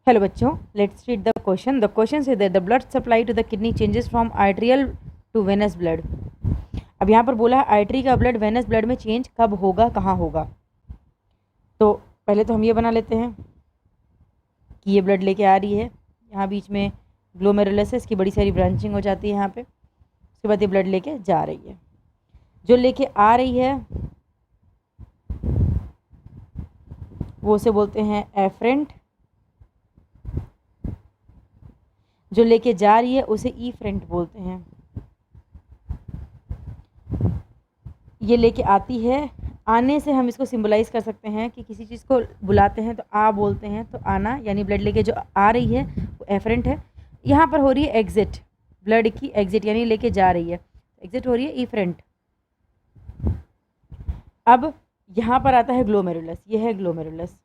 Hello बच्चों, let's read the question. The question says the blood supply to the kidney changes from arterial to venous blood. अब यहाँ पर बोला है artery का ब्लड वेनस ब्लड में चेंज कब होगा, कहाँ होगा. तो पहले तो हम ये बना लेते हैं कि ये ब्लड लेके आ रही है, यहाँ बीच में ग्लोमेरुलस है, इसकी बड़ी सारी ब्रांचिंग हो जाती है यहाँ पे. उसके बाद ये ब्लड लेके जा रही है. जो लेके आ रही है वो उसे बोलते हैं एफरेंट. जो लेके जा रही है उसे ईफ्रेंट बोलते हैं. ये लेके आती है. आने से हम इसको सिंबलाइज कर सकते हैं कि किसी चीज़ को बुलाते हैं तो आ बोलते हैं, तो आना यानी ब्लड लेके जो आ रही है वो एफरेंट है. यहाँ पर हो रही है एग्जिट, ब्लड की एग्जिट यानी लेके जा रही है, एग्जिट हो रही है ईफ्रेंट. अब यहाँ पर आता है ग्लोमेरुलस. ये है ग्लोमेरुलस.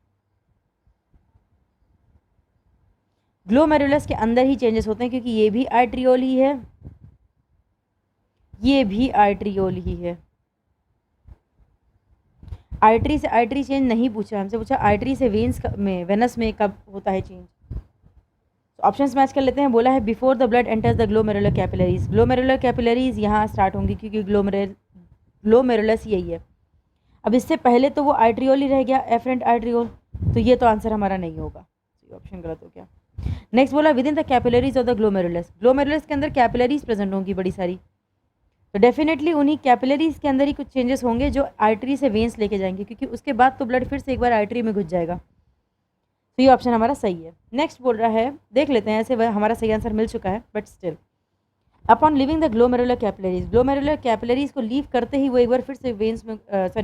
ग्लोमेरुलस के अंदर ही चेंजेस होते हैं क्योंकि ये भी आर्ट्रियोल ही है, ये भी आर्ट्रियोल ही है. आर्टरी से आर्टरी चेंज नहीं पूछा, हमसे पूछा आर्टरी से वेनस में कब होता है चेंज. तो ऑप्शंस मैच कर लेते हैं. बोला है before the blood enters the glomerular capillaries. Glomerular capillaries यहाँ स्टार्ट होंगी क्योंकि ग्लोमेरुलस यही है. अब इससे पहले तो वो आर्ट्रियोल ही रह गया, एफरेंट आर्ट्रियोल, तो ये तो आंसर हमारा नहीं होगा, ऑप्शन गलत हो गया. नेक्स्ट बोला with in the capillaries of the glomerulus. Glomerulus के अंदर कैपिलरीज प्रेजेंट होंगी बड़ी सारी, तो डेफिनेटली उन्हीं कैपिलरीज के अंदर ही कुछ चेंजेस होंगे जो आर्टरी से वेन्स लेके जाएंगे, क्योंकि उसके बाद तो ब्लड फिर से एक बार आर्टरी में घुस जाएगा. तो ये ऑप्शन हमारा सही है. नेक्स्ट बोल रहा है, देख लेते हैं, ऐसे हमारा सही आंसर मिल चुका है but still. Upon living the glomerular capillaries. Glomerular capillaries को लीव करते ही वो एक बार फिर से वेन्स में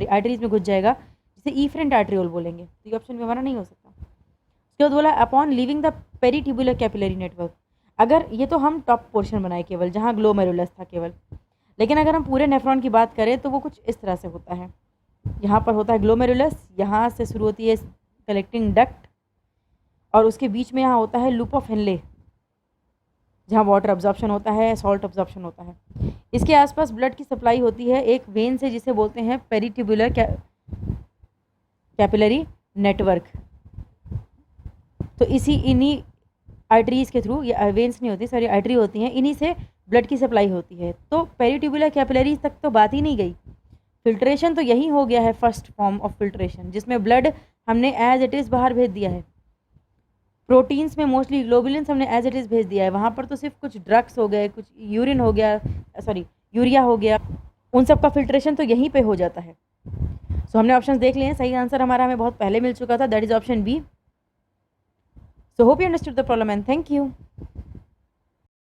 आर्टरीज में घुस जाएगा, जिसे ईफ्रेंट आर्ट्रियोल बोलेंगे. तो ये ऑप्शन भी हमारा नहीं हो सकता. उसके बाद बोला upon living the peritubular capillary network. अगर ये तो हम टॉप पोर्शन बनाए केवल जहाँ ग्लोमेरुलस था केवल, लेकिन अगर हम पूरे नेफ्रॉन की बात करें तो वो कुछ इस तरह से होता है. यहाँ पर होता है ग्लोमेरुलस, यहाँ से शुरू होती है कलेक्टिंग डक्ट, और उसके बीच में यहाँ होता है लूप ऑफ हेनले जहाँ वाटर अब्जॉर्प्शन होता है, सॉल्ट अब्जॉर्प्शन होता है. इसके आसपास ब्लड की सप्लाई होती है एक वेन से जिसे बोलते हैं पेरीट्यूबुलर कैपिलरी नेटवर्क. तो इन्हीं आर्टरीज के थ्रू, ये वेन्स नहीं होती, सॉरी आर्टरी होती हैं, इन्हीं से ब्लड की सप्लाई होती है. तो पेरीट्यूबुलर कैपिलरीज तक तो बात ही नहीं गई. फिल्ट्रेशन तो यही हो गया है, फर्स्ट फॉर्म ऑफ फिल्ट्रेशन, जिसमें ब्लड हमने एज इट इज़ बाहर भेज दिया है. प्रोटीन्स में मोस्टली ग्लोबुलिन्स हमने एज इट इज़ भेज दिया है. वहाँ पर तो सिर्फ कुछ ड्रग्स हो गए, कुछ यूरिन हो गया, सॉरी यूरिया हो गया, उन सब का फिल्ट्रेशन तो यहीं पे हो जाता है. सो हमने ऑप्शन देख लिए हैं. सही आंसर हमारा हमें बहुत पहले मिल चुका था, that is option B. So hope you understood the problem and thank you.